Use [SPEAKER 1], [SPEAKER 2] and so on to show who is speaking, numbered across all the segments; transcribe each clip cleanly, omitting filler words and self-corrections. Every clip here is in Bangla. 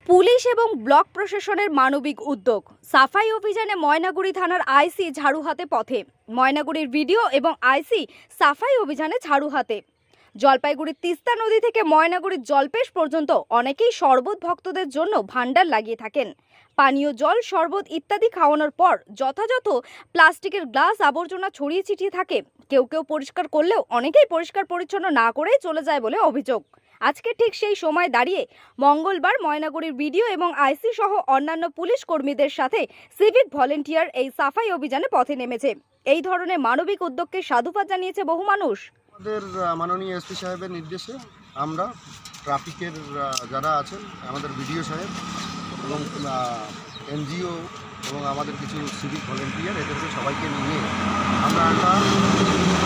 [SPEAKER 1] পুলিশ এবং ব্লক প্রশাসনের মানবিক উদ্যোগ। সাফাই অভিযানে ময়নাগুড়ি থানার আইসি ঝাড়ু হাতে পথে। ময়নাগুড়ির ভিডিও এবং আইসি সাফাই অভিযানে ঝাড়ু হাতে। জলপাইগুড়ির তিস্তা নদী থেকে ময়নাগুড়ির জলপেশ পর্যন্ত অনেকেই শরবত ভক্তদের জন্য ভান্ডার লাগিয়ে থাকেন। পানীয় জল, শরবত ইত্যাদি খাওয়ানোর পর যথাযথ প্লাস্টিকের গ্লাস আবর্জনা ছড়িয়ে ছিটিয়ে থাকে। কেউ কেউ পরিষ্কার করলেও অনেকেই পরিষ্কার পরিচ্ছন্ন না করেই চলে যায় বলে অভিযোগ। আজকে ঠিক সেই সময় দাঁড়িয়ে মঙ্গলবার ময়নাগুড়ির বিডিও এবং আইসি সহ অন্যান্য পুলিশ কর্মীদের সাথে সিভিক ভলেন্টিয়ার এই সাফাই অভিযানে পথে নেমেছে। এই ধরনের মানবিক উদ্যোগকে সাধুবাদ জানিয়েছে বহু মানুষ।
[SPEAKER 2] আমাদের মাননীয় এসপি সাহেবের নির্দেশে আমরা ট্রাফিকের যারা আছেন, আমাদের বিডিও সাহেব এবং এনজিও এবং আমাদের কিছু সিভিক ভলেন্টিয়ার, এদেরকে সবাইকে নিয়ে আমরা একটা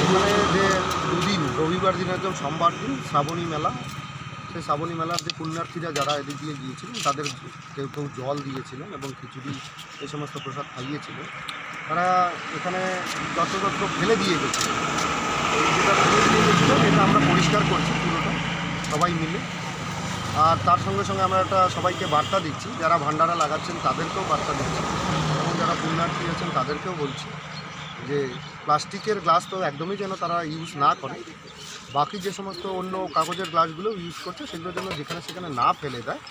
[SPEAKER 2] এখানে যে দুদিন, রবিবার দিন একদম সোমবার দিন শ্রাবণী মেলা, সেই শ্রাবণী মেলার যে পুণ্যার্থীরা যারা এদিক দিয়ে গিয়েছিলেন তাদের কেউ কেউ জল দিয়েছিলেন এবং খিচুড়ি এই সমস্ত প্রসাদ খাইয়েছিলেন। তারা এখানে যত্রতত্র ফেলে দিয়ে গেছিলেন। যেটা ফেলে দিয়ে গেছিলেন এটা আমরা পরিষ্কার করছি পুরোটা সবাই মিলে। আর তার সঙ্গে সঙ্গে আমরা একটা সবাইকে বার্তা দিচ্ছি, যারা ভান্ডারা লাগাচ্ছেন তাদেরকেও বার্তা দিচ্ছি এবং যারা পুণ্যার্থী আছেন তাদেরকেও বলছি যে প্লাস্টিকের গ্লাস তো একদমই যেন তারা ইউজ না করে। বাকি যে সমস্ত অন্য কাগজের গ্লাসগুলো ইউজ করছে সেগুলো যেন যেখানে সেখানে না ফেলে দেয়,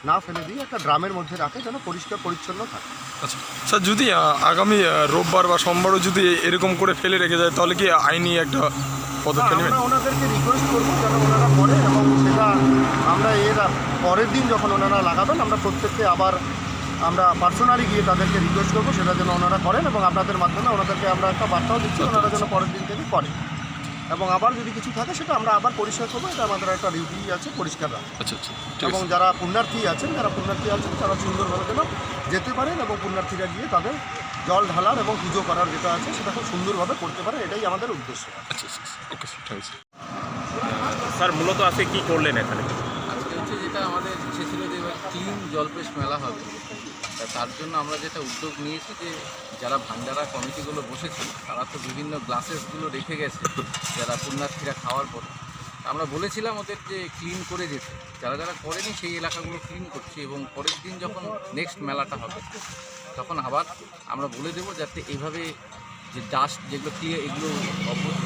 [SPEAKER 2] না ফেলে দিয়ে একটা ড্রামের মধ্যে রাখে, যেন পরিষ্কার পরিচ্ছন্ন থাকে।
[SPEAKER 3] আচ্ছা স্যার, যদি আগামী রোববার বা সোমবারও যদি এরকম করে ফেলে রেখে যায় তাহলে কি আইনি একটা পদক্ষেপ নেবেন?
[SPEAKER 2] আমরা ওনাদেরকে রিকোয়েস্ট করবো যেন ওনারা করে, এবং সেটা আমরা এর পরের দিন যখন ওনারা লাগাবেন আমরা প্রত্যেককে আবার আমরা পার্সোনালি গিয়ে তাদেরকে রিকোয়েস্ট করবো সেটা যেন ওনারা করেন, এবং আপনাদের মাধ্যমে ওনাদেরকে আমরা একটা বার্তাও দিচ্ছি ওনারা যেন পরের দিন থেকে করেন, এবং আবার যদি কিছু থাকে সেটা আমরা আবার পরিষ্কার করবো। এটা আমাদের একটা ডিউটি আছে পরিষ্কার রাখা।
[SPEAKER 3] আচ্ছা আচ্ছা,
[SPEAKER 2] এবং যারা পুণ্যার্থী আছেন তারা সুন্দরভাবে যেন যেতে পারেন এবং পুণ্যার্থীরা গিয়ে তাদের জল ঢালার এবং পুজো করার যেটা আছে সেটা খুব সুন্দরভাবে করতে পারে, এটাই আমাদের উদ্দেশ্য।
[SPEAKER 3] আচ্ছা আচ্ছা, okay sir, thank you
[SPEAKER 4] sir. মূলত আজকে কী করলেন এখানে?
[SPEAKER 5] আজকে হচ্ছে যেটা আমাদের ইচ্ছে ছিল যে এবার ক্লিন জলপেশ মেলা হবে, তার জন্য আমরা যেটা উদ্যোগ নিয়েছি যে যারা ভান্ডারা কমিটিগুলো বসেছে তারা তো বিভিন্ন গ্লাসেসগুলো রেখে গেছে যারা পুণ্যার্থীরা খাওয়ার পরে। আমরা বলেছিলাম ওদের যে ক্লিন করে যেতে, যারা যারা করেনি সেই এলাকাগুলো ক্লিন করছি, এবং পরের দিন যখন নেক্সট মেলাটা হবে তখন আবার আমরা বলে দেবো যাতে এইভাবে যে ডাস্ট যেগুলো এগুলো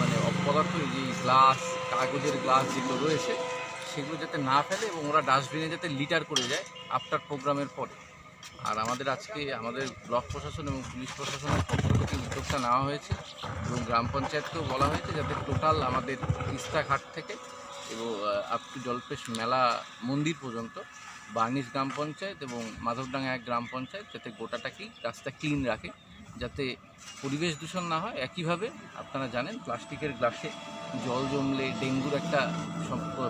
[SPEAKER 5] মানে অপদার্থ, যে গ্লাস, কাগজের গ্লাস যেগুলো রয়েছে সেগুলো যাতে না ফেলে এবং ওরা ডাস্টবিনে যাতে লিটার করে যায় আফটার প্রোগ্রামের পরে। আর আমাদের আজকে আমাদের ব্লক প্রশাসন এবং পুলিশ প্রশাসনের পক্ষ থেকে উদ্যোগটা নেওয়া হয়েছে, এবং গ্রাম পঞ্চায়েতকেও বলা হয়েছে যাতে টোটাল আমাদের তিস্তা ঘাট থেকে এবং আপ টু জলপেশ মেলা মন্দির পর্যন্ত বার্নিশ গ্রাম পঞ্চায়েত এবং মাধবডাঙ্গা এক গ্রাম পঞ্চায়েত যাতে গোটাটাকেই রাস্তা ক্লিন রাখে, যাতে পরিবেশ দূষণ না হয়। একইভাবে আপনারা জানেন প্লাস্টিকের গ্লাসে জল জমলে ডেঙ্গুর একটা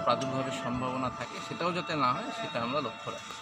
[SPEAKER 5] প্রাদুর্ভাবের সম্ভাবনা থাকে, সেটাও যাতে না হয় সেটা আমরা লক্ষ্য রাখি।